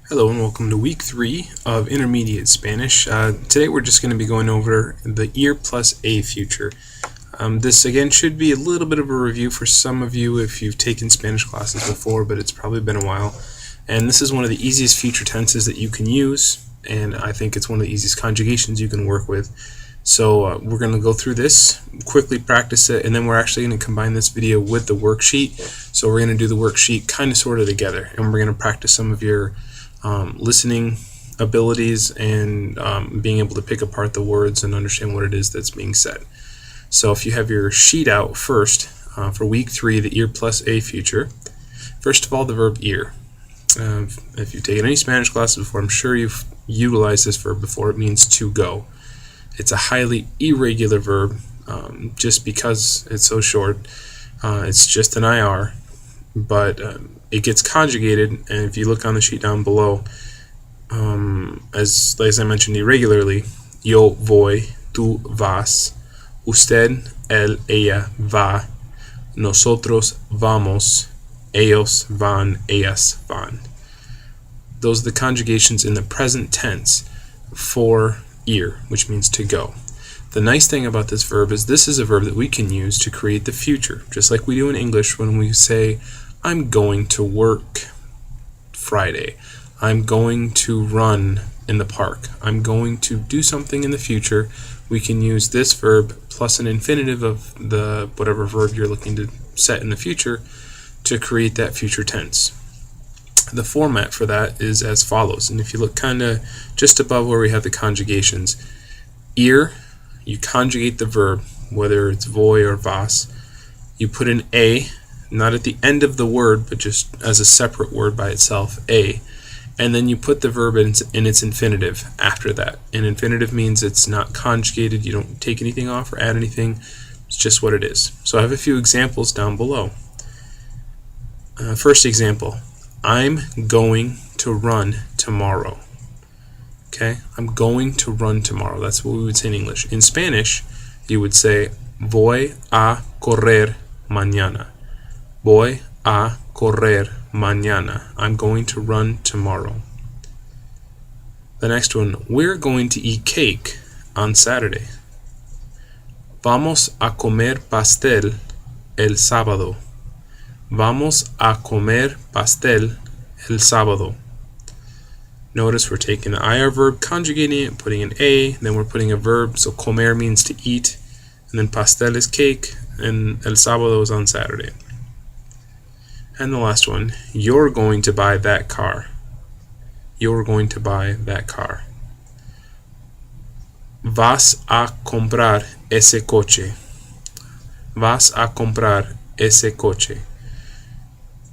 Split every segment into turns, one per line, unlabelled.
Hello and welcome to week 3 of Intermediate Spanish. Today we're just going to be going over the ir plus a future. This again should be a little bit of a review for some of you if you've taken Spanish classes before, but it's probably been a while. And this is one of the easiest future tenses that you can use, and I think it's one of the easiest conjugations you can work with. So we're going to go through this, quickly practice it, and then we're actually going to combine this video with the worksheet. So we're going to do the worksheet kind of sort of together, and we're going to practice some of your listening abilities and being able to pick apart the words and understand what it is that's being said. So if you have your sheet out first for week 3, the ir plus a future. First of all, the verb ir. If you've taken any Spanish classes before, I'm sure you've utilized this verb before. It means to go. It's a highly irregular verb just because it's so short. It's just an IR, but it gets conjugated, and if you look on the sheet down below, as I mentioned, irregularly, yo voy, tú vas, usted, él, ella, va, nosotros vamos, ellos van, ellas van. Those are the conjugations in the present tense for ir, which means to go. The nice thing about this verb is this is a verb that we can use to create the future, just like we do in English when we say, I'm going to work Friday. I'm going to run in the park. I'm going to do something in the future. We can use this verb plus an infinitive of the whatever verb you're looking to set in the future to create that future tense. The format for that is as follows. And if you look kind of just above where we have the conjugations, ir, you conjugate the verb, whether it's voy or vas. You put an a, not at the end of the word, but just as a separate word by itself, a, and then you put the verb in its infinitive after that. An infinitive means it's not conjugated, you don't take anything off or add anything, it's just what it is. So I have a few examples down below. First example, I'm going to run tomorrow. Okay, I'm going to run tomorrow. That's what we would say in English. In Spanish, you would say, voy a correr mañana. Voy a correr mañana. I'm going to run tomorrow. The next one, we're going to eat cake on Saturday. Vamos a comer pastel el sábado. Vamos a comer pastel el sábado. Notice we're taking the IR verb, conjugating it, putting an a, then we're putting a verb. So comer means to eat, and then pastel is cake, and el sábado is on Saturday. And the last one, you're going to buy that car. You're going to buy that car. Vas a comprar ese coche. Vas a comprar ese coche.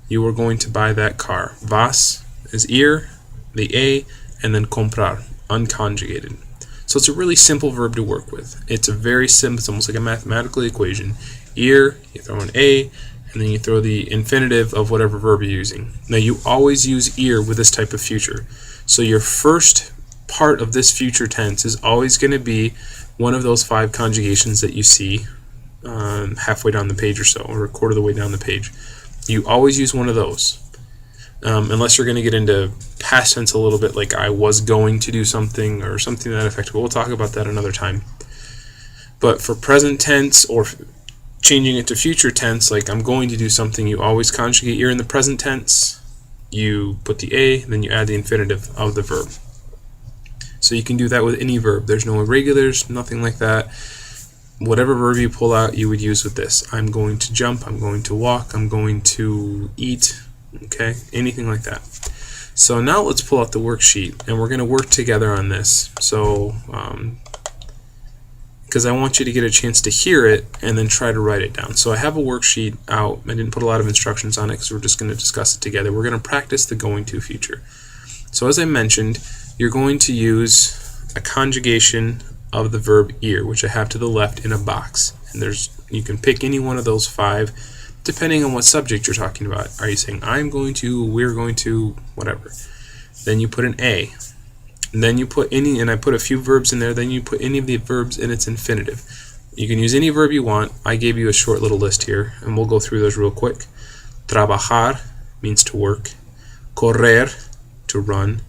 You are going to buy that car. Vas is ir, the a, and then comprar, unconjugated. So it's a really simple verb to work with. It's a very simple, it's almost like a mathematical equation. Ir, you throw an a, and then you throw the infinitive of whatever verb you're using. Now you always use ir with this type of future. So your first part of this future tense is always going to be one of those 5 conjugations that you see halfway down the page or so, or a quarter of the way down the page. You always use one of those. Unless you're going to get into past tense a little bit, like I was going to do something or something to that effect. But we'll talk about that another time. But for present tense or changing it to future tense, like I'm going to do something, you always conjugate ir in the present tense. You put the a, then you add the infinitive of the verb. So you can do that with any verb. There's no irregulars, nothing like that. Whatever verb you pull out, you would use with this. I'm going to jump, I'm going to walk, I'm going to eat, okay? Anything like that. So now let's pull out the worksheet, and we're going to work together on this. So, because I want you to get a chance to hear it and then try to write it down. So I have a worksheet out. I didn't put a lot of instructions on it because we're just going to discuss it together. We're going to practice the going to future. So as I mentioned, you're going to use a conjugation of the verb ir, which I have to the left in a box. And you can pick any one of those 5 depending on what subject you're talking about. Are you saying I'm going to, we're going to, whatever. Then you put an a. And then you put any, and I put a few verbs in there, then you put any of the verbs in its infinitive. You can use any verb you want. I gave you a short little list here, and we'll go through those real quick. Trabajar means to work. Correr, to run.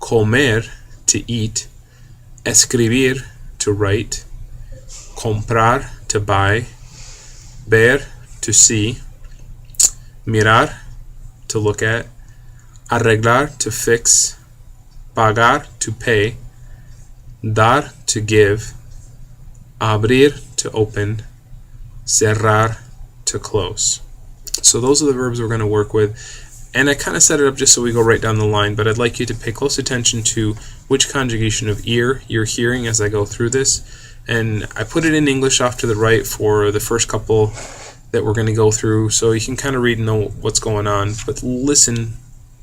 Comer, to eat. Escribir, to write. Comprar, to buy. Ver, to see. Mirar, to look at. Arreglar, to fix. Pagar, to pay. Dar, to give. Abrir, to open. Cerrar, to close. So those are the verbs we're going to work with. And I kind of set it up just so we go right down the line, but I'd like you to pay close attention to which conjugation of ear you're hearing as I go through this. And I put it in English off to the right for the first couple that we're going to go through, so you can kind of read and know what's going on, but listen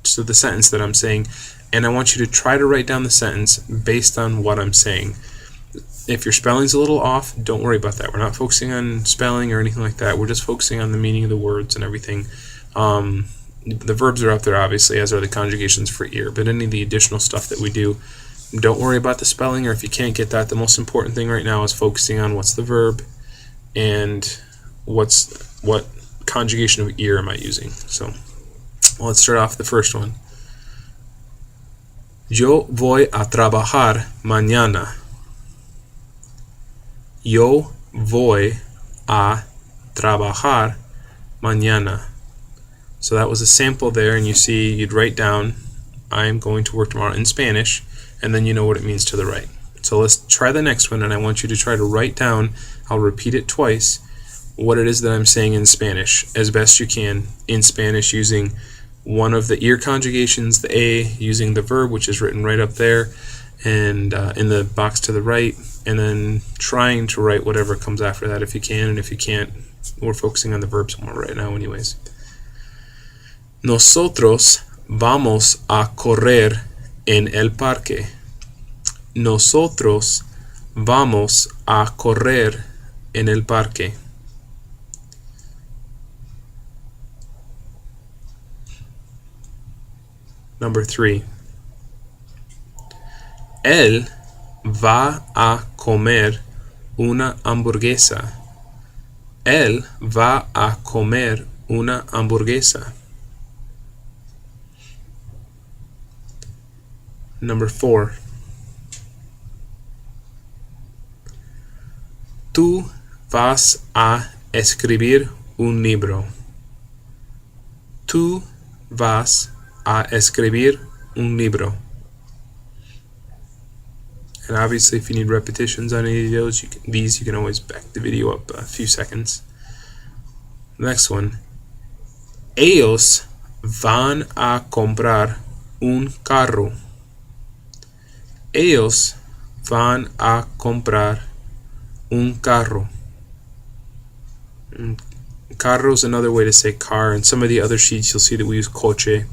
to the sentence that I'm saying, and I want you to try to write down the sentence based on what I'm saying. If your spelling's a little off, don't worry about that. We're not focusing on spelling or anything like that. We're just focusing on the meaning of the words and everything. The verbs are up there, obviously, as are the conjugations for ear, but any of the additional stuff that we do, don't worry about the spelling, or if you can't get that, the most important thing right now is focusing on what's the verb and what conjugation of ear am I using. So let's start off the first one. Yo voy a trabajar mañana. Yo voy a trabajar mañana. So that was a sample there, and you see you'd write down I'm going to work tomorrow in Spanish, and then you know what it means to the right. So let's try the next one, and I want you to try to write down, I'll repeat it twice, what it is that I'm saying in Spanish as best you can in Spanish, using one of the ear conjugations, the A, using the verb, which is written right up there and in the box to the right, and then trying to write whatever comes after that if you can, and if you can't, we're focusing on the verbs more right now anyways. Nosotros vamos a correr en el parque. Nosotros vamos a correr en el parque. Number 3. Él va a comer una hamburguesa. Él va a comer una hamburguesa. Number 4. Tú vas a escribir un libro. Tú vas a escribir un libro. And obviously, if you need repetitions on any of those, you can always back the video up a few seconds. Next one. Ellos van a comprar un carro. Ellos van a comprar un carro. Carro is another way to say car. In some of the other sheets, you'll see that we use coche.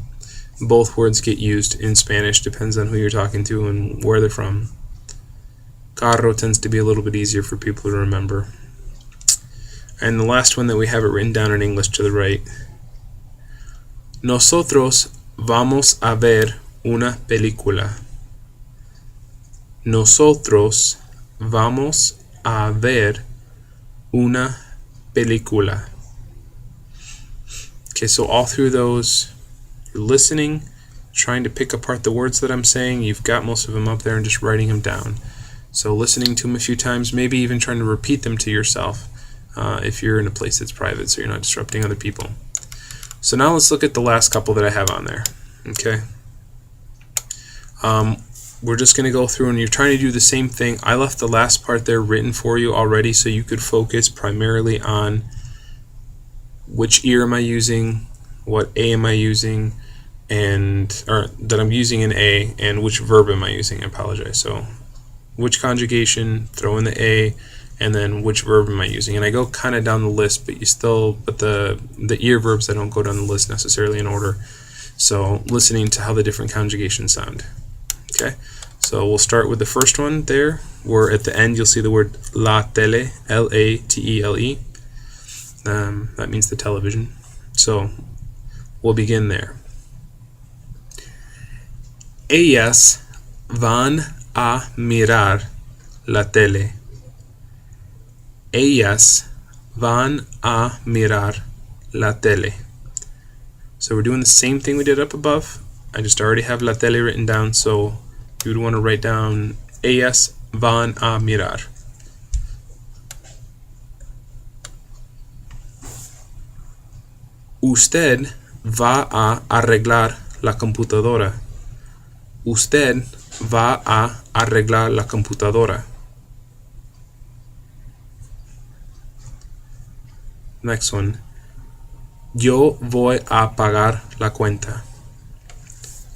Both words get used in Spanish, depends on who you're talking to and where they're from. Carro tends to be a little bit easier for people to remember. And the last one that we have it written down in English to the right. Nosotros vamos a ver una película. Nosotros vamos a ver una película. Okay, so all through those, you're listening, trying to pick apart the words that I'm saying. You've got most of them up there and just writing them down. So listening to them a few times, maybe even trying to repeat them to yourself if you're in a place that's private so you're not disrupting other people. So now let's look at the last couple that I have on there. Okay. We're just going to go through and you're trying to do the same thing. I left the last part there written for you already so you could focus primarily on which ear am I using, what A am I using, or that I'm using in A, and which verb am I using. I apologize. So which conjugation, throw in the A, and then which verb am I using. And I go kind of down the list, but the ear verbs, I don't go down the list necessarily in order. So listening to how the different conjugations sound. Okay, so we'll start with the first one there, where at the end you'll see the word la tele, L-A-T-E-L-E. That means the television. So we'll begin there. Ellas van a mirar la tele. Ellas van a mirar la tele. So we're doing the same thing we did up above. I just already have la tele written down, so you would want to write down ellas van a mirar. Usted va a arreglar la computadora. Usted va a arreglar la computadora. Next one. Yo voy a pagar la cuenta.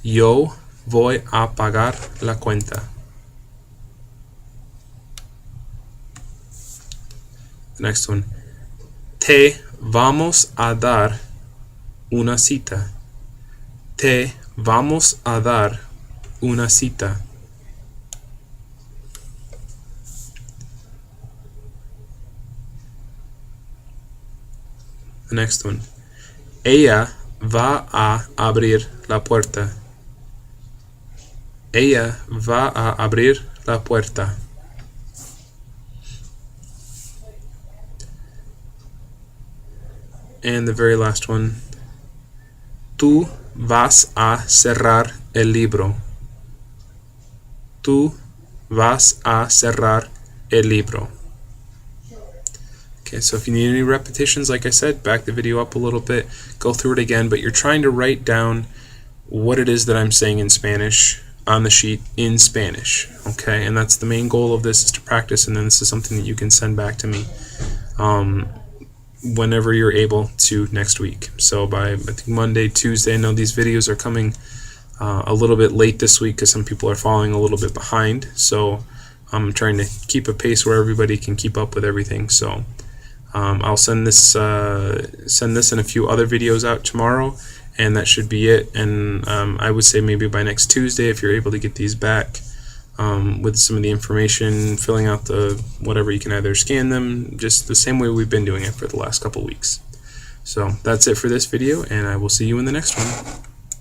Yo voy a pagar la cuenta. Next one. Te vamos a dar una cita. Te vamos a dar una cita. The next one. Ella va a abrir la puerta. Ella va a abrir la puerta. And the very last one. Tú vas a cerrar el libro. Tú vas a cerrar el libro. Okay, so if you need any repetitions, like I said, back the video up a little bit, go through it again, but you're trying to write down what it is that I'm saying in Spanish on the sheet in Spanish. Okay, and that's the main goal of this, is to practice, and then this is something that you can send back to me whenever you're able to next week. So by, I think, Monday, Tuesday, I know these videos are coming a little bit late this week because some people are falling a little bit behind, so I'm trying to keep a pace where everybody can keep up with everything. So I'll send this and a few other videos out tomorrow, and that should be it. And I would say maybe by next Tuesday, if you're able to get these back with some of the information, filling out the whatever, you can either scan them just the same way we've been doing it for the last couple weeks. So that's it for this video, and I will see you in the next one.